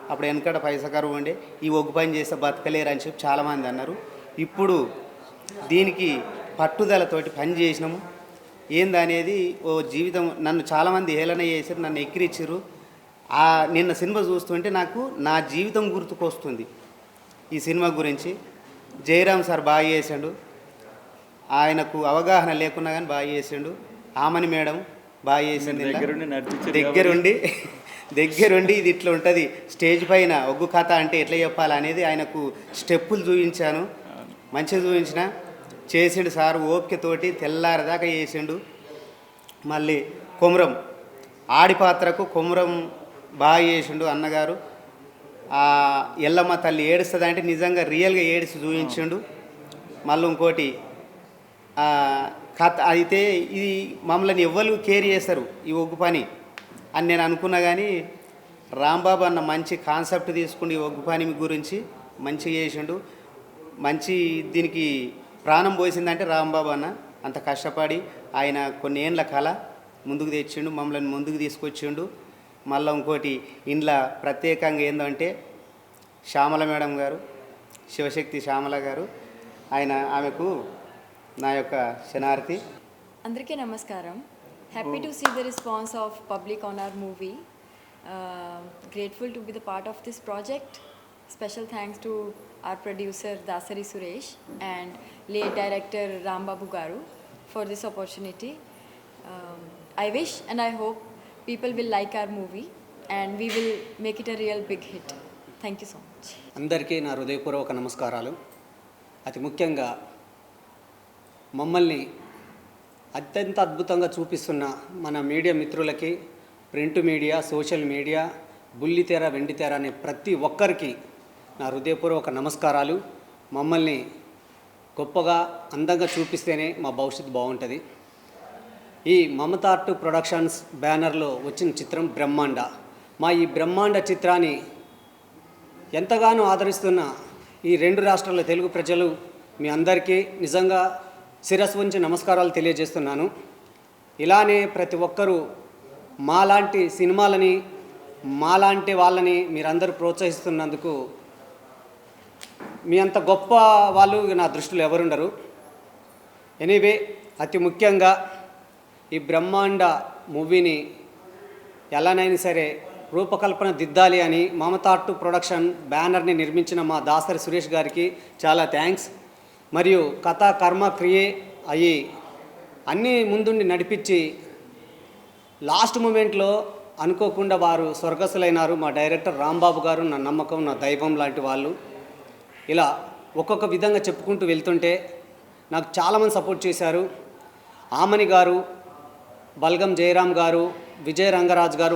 అప్పుడు వెనకట పైసా కరువు ఉండే, ఈ ఒగ్గు పని చేస్తే బతకలేరు అని చెప్పి చాలామంది అన్నారు. ఇప్పుడు దీనికి పట్టుదలతోటి పని చేసినాము. ఏందనేది ఓ జీవితం. నన్ను చాలామంది హేళన చేశారు, నన్ను ఎక్కిరిచ్చారు. నిన్న సినిమా చూస్తుంటే నాకు నా జీవితం గుర్తుకొస్తుంది ఈ సినిమా గురించి. జయరామ్ సార్ బాగా చేశాడు, ఆయనకు అవగాహన లేకున్నా కానీ బాగా చేసిండు. ఆమని మేడం బాగా చేసింది, దగ్గరుండి ఇది ఇట్లా ఉంటుంది స్టేజ్ పైన ఒగ్గు కథ అంటే ఎట్లా చెప్పాలి అనేది ఆయనకు స్టెప్పులు చూపించాను, మంచిగా చూపించిన చేసిండు సార్. ఓపికతోటి తెల్లారదాకా చేసిండు. మళ్ళీ కొమరం ఆడి పాత్రకు కొమరం బాగా చేసిండు అన్నగారు. ఎల్లమ్మ తల్లి ఏడుస్తుంది అంటే నిజంగా రియల్గా ఏడిసి చూపించిండు. మళ్ళీ ఇంకోటి కథ అయితే ఇది మమ్మల్ని ఎవ్వరు కేర్ చేస్తారు ఈ ఒగ్గు పని అని నేను అనుకున్నా. కానీ రాంబాబు అన్న మంచి కాన్సెప్ట్ తీసుకుని ఈ ఒగ్గు పని గురించి మంచిగా చేసిండు. మంచి దీనికి ప్రాణం పోసిందంటే రాంబాబు అన్న అంత కష్టపడి ఆయన కొన్ని ఏండ్ల కళ ముందుకు తెచ్చిండు, మమ్మల్ని ముందుకు తీసుకొచ్చిండు. మళ్ళీ ఇంకోటి ఇంట్లో ప్రత్యేకంగా ఏంటంటే శ్యామల మేడం గారు, శివశక్తి శ్యామల గారు, ఆమెకు నా యొక్క శనార్థి. అందరికీ నమస్కారం. Happy to see the response of public on our movie. Grateful to be the part of this project. Special thanks to our producer Dasari Suresh and late director Rambabu Garu for this opportunity. I wish and I hope people will like our movie and we will make it a real big hit. Thank you so much. అందరికీ నా హృదయపూర్వక నమస్కారాలు. అతి ముఖ్యంగా మమ్మల్ని అత్యంత అద్భుతంగా చూపిస్తున్న మన మీడియా మిత్రులకి, ప్రింట్ మీడియా, సోషల్ మీడియా, బుల్లితెర, వెండితెర అనే ప్రతి ఒక్కరికి నా హృదయపూర్వక నమస్కారాలు. మమ్మల్ని గొప్పగా అందంగా చూపిస్తేనే మా భవిష్యత్తు బాగుంటుంది. ఈ మమతా ఆర్ట్ ప్రొడక్షన్స్ బ్యానర్లో వచ్చిన చిత్రం బ్రహ్మాండ. మా ఈ బ్రహ్మాండ చిత్రాన్ని ఎంతగానో ఆదరిస్తున్న ఈ 2 రాష్ట్రాల తెలుగు ప్రజలు మీ అందరికీ నిజంగా శిరస్సు ఉంచి నమస్కారాలు తెలియజేస్తున్నాను. ఇలానే ప్రతి ఒక్కరూ మాలాంటి సినిమాలని, మాలాంటి వాళ్ళని మీరందరూ ప్రోత్సహిస్తున్నందుకు మీ అంత గొప్ప వాళ్ళు నా దృష్టిలో ఎవరుండరు. ఎనీవే, అతి ముఖ్యంగా ఈ బ్రహ్మాండ మూవీని ఎలానైనా సరే రూపకల్పన దిద్దాలి అని మమతా ఆర్ట్ ప్రొడక్షన్ బ్యానర్ని నిర్మించిన మా దాసరి సురేష్ గారికి చాలా థ్యాంక్స్. మరియు కథ కర్మ క్రియే అయ్యి అన్నీ ముందుండి నడిపించి లాస్ట్ మూమెంట్లో అనుకోకుండా వారు స్వర్గస్థులైనారు. మా డైరెక్టర్ రాంబాబు గారు నా నమ్మకం, నా దైవం లాంటి వాళ్ళు. ఇలా ఒక్కొక్క విధంగా చెప్పుకుంటూ వెళ్తుంటే నాకు చాలామంది సపోర్ట్ చేశారు. ఆమని గారు, బల్గం జయరామ్ గారు, విజయ రంగరాజ్ గారు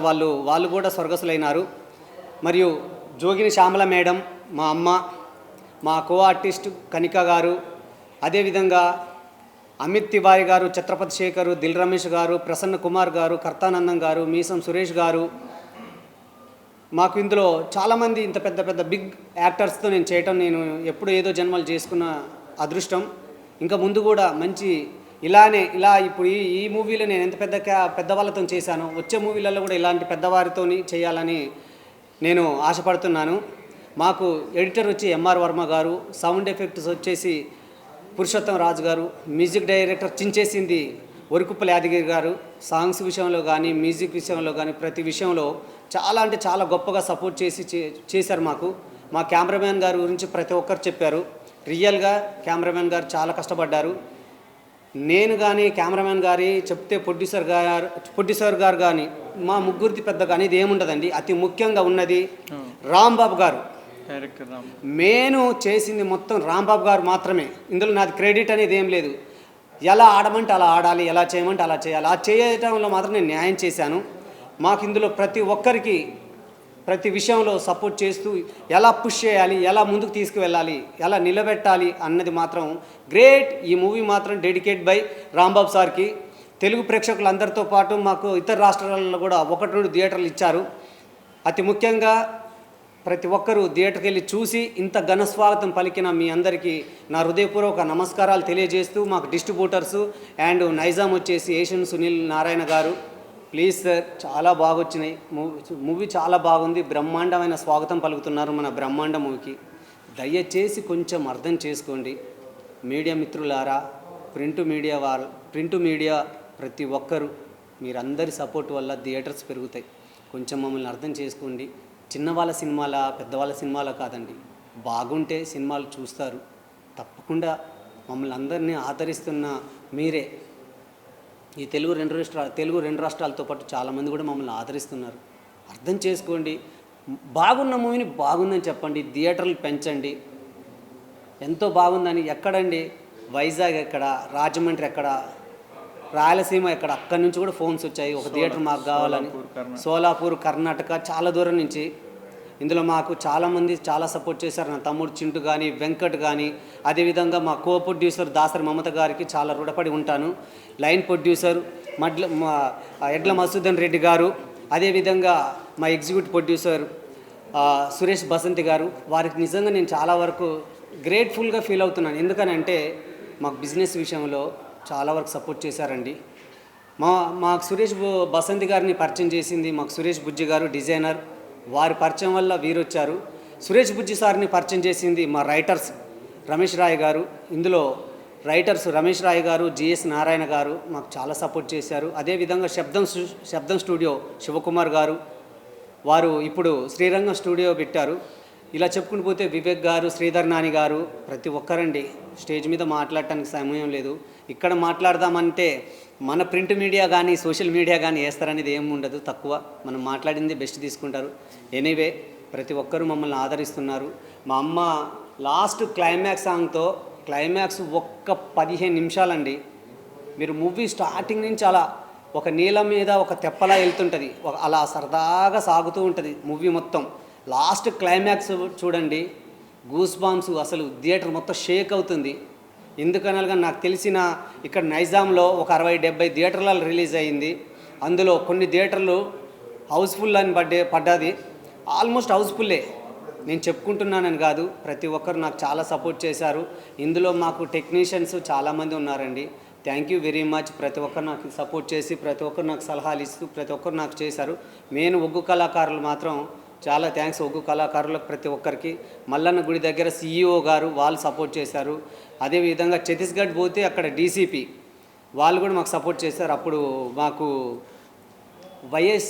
వాళ్ళు కూడా స్వర్గస్థులైనారు. మరియు జోగిని శ్యామల మేడం, మా అమ్మ, మా కో ఆర్టిస్ట్ కనిక గారు, అదేవిధంగా అమిత్ తివారి గారు, ఛత్రపతి శేఖరు, దిల్ రమేష్ గారు, ప్రసన్న కుమార్ గారు, కర్తానందం గారు, మీసం సురేష్ గారు. మాకు ఇందులో చాలామంది ఇంత పెద్ద పెద్ద బిగ్ యాక్టర్స్తో నేను చేయటం నేను ఎప్పుడు ఏదో జన్మలు చేసుకున్న అదృష్టం. ఇంకా ముందు కూడా మంచి ఇలా ఇప్పుడు ఈ మూవీలో నేను ఎంత పెద్దవాళ్ళతో చేశానో వచ్చే మూవీలలో కూడా ఇలాంటి పెద్దవారితో చేయాలని నేను ఆశపడుతున్నాను. మాకు ఎడిటర్ వచ్చి ఎంఆర్ వర్మ గారు, సౌండ్ ఎఫెక్ట్స్ వచ్చేసి పురుషోత్తం రాజు గారు, మ్యూజిక్ డైరెక్టర్ చించేసింది వరకుప్పల యాదగిరి గారు. సాంగ్స్ విషయంలో కానీ, మ్యూజిక్ విషయంలో కానీ ప్రతి విషయంలో చాలా అంటే చాలా గొప్పగా సపోర్ట్ చేశారు మాకు. మా కెమెరామ్యాన్ గారి గురించి ప్రతి ఒక్కరు చెప్పారు. రియల్గా కెమెరామ్యాన్ గారు చాలా కష్టపడ్డారు. నేను కానీ కెమెరామ్యాన్ గారి చెప్తే ప్రొడ్యూసర్ గారు కానీ మా ముగ్గురిది పెద్దగా అనేది ఏముండదండి. అతి ముఖ్యంగా ఉన్నది రాంబాబు గారు. నేను చేసింది మొత్తం రాంబాబు గారు మాత్రమే. ఇందులో నాది క్రెడిట్ అనేది ఏం లేదు. ఎలా ఆడమంటే అలా ఆడాలి, ఎలా చేయమంటే అలా చేయాలి. ఆ చేయటంలో మాత్రం నేను న్యాయం చేశాను. మాకు ఇందులో ప్రతి ఒక్కరికి ప్రతి విషయంలో సపోర్ట్ చేస్తూ ఎలా పుష్ చేయాలి, ఎలా ముందుకు తీసుకువెళ్ళాలి, ఎలా నిలబెట్టాలి అన్నది మాత్రం గ్రేట్. ఈ మూవీ మాత్రం డెడికేట్ బై రాంబాబు సార్కి. తెలుగు ప్రేక్షకులందరితో పాటు మాకు ఇతర రాష్ట్రాలలో కూడా 1-2 థియేటర్లు ఇచ్చారు. అతి ముఖ్యంగా ప్రతి ఒక్కరూ థియేటర్కి వెళ్ళి చూసి ఇంత ఘనస్వాగతం పలికిన మీ అందరికీ నా హృదయపూర్వక నమస్కారాలు తెలియజేస్తూ, మాకు డిస్ట్రిబ్యూటర్సు అండ్ నైజాం వచ్చేసి ఏషియన్ సునీల్ నారాయణ గారు, ప్లీజ్ సార్ చాలా బాగా వచ్చినాయి. మూవీ చాలా బాగుంది. బ్రహ్మాండమైన స్వాగతం పలుకుతున్నారు మన బ్రహ్మాండ మూవీకి. దయచేసి కొంచెం అర్థం చేసుకోండి మీడియా మిత్రులారా, ప్రింట్ మీడియా ప్రతి ఒక్కరు మీరందరి సపోర్ట్ వల్ల థియేటర్స్ పెరుగుతాయి. కొంచెం మమ్మల్ని అర్థం చేసుకోండి. చిన్నవాళ్ళ సినిమాల పెద్దవాళ్ళ సినిమాల కాదండి, బాగుంటే సినిమాలు చూస్తారు. తప్పకుండా మమ్మల్ని అందరినీ ఆదరిస్తున్న మీరే. ఈ తెలుగు రెండు రాష్ట్రాలతో పాటు చాలామంది కూడా మమ్మల్ని ఆదరిస్తున్నారు. అర్థం చేసుకోండి. బాగున్న మూవీని బాగుందని చెప్పండి. థియేటర్లు పెంచండి. ఎంతో బాగుందని ఎక్కడండి, వైజాగ్ ఎక్కడ, రాజమండ్రి ఎక్కడ, రాయలసీమ ఎక్కడ, అక్కడి నుంచి కూడా ఫోన్స్ వచ్చాయి ఒక థియేటర్ మాకు కావాలని. సోలాపూర్, కర్ణాటక, చాలా దూరం నుంచి. ఇందులో మాకు చాలామంది చాలా సపోర్ట్ చేశారు. నా తమ్ముడు చింటు కానీ, వెంకట్ కానీ, అదేవిధంగా మా కో ప్రొడ్యూసర్ దాసరి మమత గారికి చాలా రుణపడి ఉంటాను. లైన్ ప్రొడ్యూసర్ మా ఎడ్ల మసూదన్ రెడ్డి గారు, అదేవిధంగా మా ఎగ్జిక్యూటివ్ ప్రొడ్యూసర్ సురేష్ బసంతి గారు, వారికి నిజంగా నేను చాలా వరకు గ్రేట్ఫుల్గా ఫీల్ అవుతున్నాను. ఎందుకనంటే మాకు బిజినెస్ విషయంలో చాలా వరకు సపోర్ట్ చేశారండి. మాకు సురేష్ బసంతి గారిని పరిచయం చేసింది మాకు సురేష్ బుజ్జి గారు, డిజైనర్. వారి పరిచయం వల్ల వీరు వచ్చారు. సురేష్ బుజ్జి సార్ని పరిచయం చేసింది మా రైటర్స్ రమేష్ రాయ్ గారు. ఇందులో రైటర్స్ రమేష్ రాయ్ గారు, జిఎస్ నారాయణ గారు మాకు చాలా సపోర్ట్ చేశారు. అదేవిధంగా శబ్దం స్టూడియో శివకుమార్ గారు, వారు ఇప్పుడు శ్రీరంగం స్టూడియో పెట్టారు. ఇలా చెప్పుకుంటూ పోతే వివేక్ గారు, శ్రీధర్ నాని గారు, ప్రతి ఒక్కరండి. స్టేజ్ మీద మాట్లాడటానికి సమయం లేదు. ఇక్కడ మాట్లాడదామంటే మన ప్రింట్ మీడియా కానీ సోషల్ మీడియా కానీ వేస్తారనేది ఏమి ఉండదు, తక్కువ. మనం మాట్లాడింది బెస్ట్ తీసుకుంటారు. ఎనీవే ప్రతి ఒక్కరూ మమ్మల్ని ఆదరిస్తున్నారు. మా అమ్మ లాస్ట్ క్లైమాక్స్ సాంగ్తో, క్లైమాక్స్ ఒక్క 15 నిమిషాలండి. మీరు మూవీ స్టార్టింగ్ నుంచి అలా ఒక నీళ్ళ మీద ఒక తెప్పలా వెళ్తుంటుంది, అలా సరదాగా సాగుతూ ఉంటుంది మూవీ మొత్తం. లాస్ట్ క్లైమాక్స్ చూడండి, గూస్ బాంబ్స్, అసలు థియేటర్ మొత్తం షేక్ అవుతుంది. ఎందుకనగా నాకు తెలిసిన ఇక్కడ నైజాంలో ఒక 60-70 థియేటర్లలో రిలీజ్ అయ్యింది. అందులో కొన్ని థియేటర్లు హౌస్ఫుల్ అని పడ్డది. ఆల్మోస్ట్ హౌస్ఫుల్లే. నేను చెప్పుకుంటున్నానని కాదు, ప్రతి ఒక్కరు నాకు చాలా సపోర్ట్ చేశారు. ఇందులో మాకు టెక్నీషియన్స్ చాలామంది ఉన్నారండి. Thank you very much. ప్రతి ఒక్కరు నాకు సపోర్ట్ చేసి, ప్రతి ఒక్కరు నాకు సలహాలు ఇస్తూ, ప్రతి ఒక్కరు నాకు చేశారు. మెయిన్ ఒగ్గు కళాకారులు మాత్రం చాలా థ్యాంక్స్. ఒగ్గు కళాకారులకు ప్రతి ఒక్కరికి. మల్లన్న గుడి దగ్గర CEO గారు, వాళ్ళు సపోర్ట్ చేశారు. అదేవిధంగా ఛత్తీస్గఢ్ పోతే అక్కడ DCP వాళ్ళు కూడా మాకు సపోర్ట్ చేశారు. అప్పుడు మాకు వైఎస్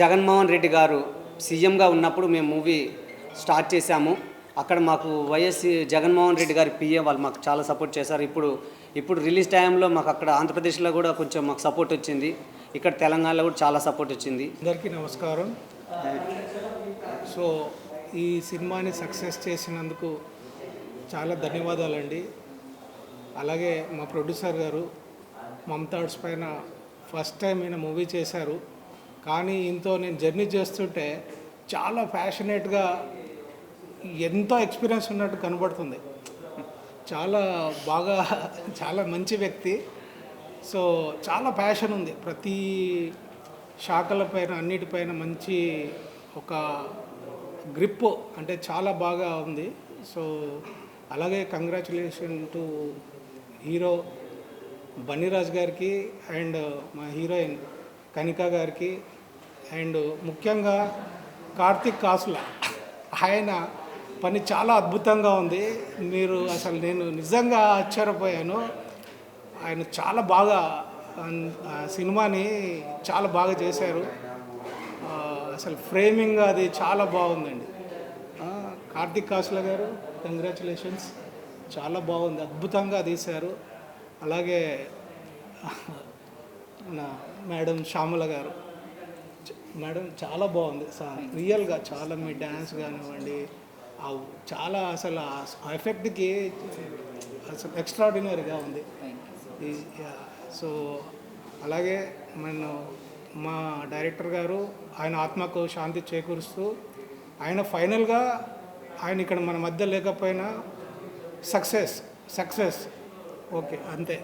జగన్మోహన్ రెడ్డి గారు సీఎంగా ఉన్నప్పుడు మేము మూవీ స్టార్ట్ చేశాము. అక్కడ మాకు వైఎస్ జగన్మోహన్ రెడ్డి గారి PA వాళ్ళు మాకు చాలా సపోర్ట్ చేశారు. ఇప్పుడు రిలీజ్ టైంలో మాకు అక్కడ ఆంధ్రప్రదేశ్లో కూడా కొంచెం మాకు సపోర్ట్ వచ్చింది. ఇక్కడ తెలంగాణలో కూడా చాలా సపోర్ట్ వచ్చింది. అందరికీ నమస్కారం. సో ఈ సినిమాని సక్సెస్ చేసినందుకు చాలా ధన్యవాదాలండి. అలాగే మా ప్రొడ్యూసర్ గారు మమతాడ్స్ పైన ఫస్ట్ టైం ఈయన మూవీ చేశారు. కానీ ఈయనతో నేను జర్నీ చేస్తుంటే చాలా ప్యాషనేట్గా, ఎంతో ఎక్స్పీరియన్స్ ఉన్నట్టు కనబడుతుంది. చాలా బాగా, చాలా మంచి వ్యక్తి. సో చాలా ప్యాషన్ ఉంది ప్రతి శాఖలపైన, అన్నిటిపైన మంచి ఒక గ్రిప్, అంటే చాలా బాగా ఉంది. సో అలాగే కంగ్రాచులేషన్ టు హీరో బన్నీరాజ్ గారికి అండ్ మా హీరోయిన్ కనికా గారికి, అండ్ ముఖ్యంగా కార్తిక్ కాసుల, ఆయన పని చాలా అద్భుతంగా ఉంది. మీరు అసలు నేను నిజంగా ఆశ్చర్యపోయాను. ఆయన చాలా బాగా సినిమాని చాలా బాగా చేశారు. అసలు ఫ్రేమింగ్ అది చాలా బాగుందండి. కార్తిక్ కాసుల గారు కంగ్రాచులేషన్స్, చాలా బాగుంది, అద్భుతంగా తీశారు. అలాగే నా మేడం శ్యామల గారు, మేడం చాలా బాగుంది రియల్గా. చాలా మీ డ్యాన్స్ కానివ్వండి, చాలా అసలు ఆ ఎఫెక్ట్కి అసలు ఎక్స్ట్రాడినరీగా ఉంది. సో అలాగే మా డైరెక్టర్ గారు, ఆయన ఆత్మకు శాంతి చేకూరుస్తూ, ఆయన ఫైనల్గా ఆయన ఇక్కడ మన మధ్య లేకపోయినా సక్సెస్ ఓకే అంతే.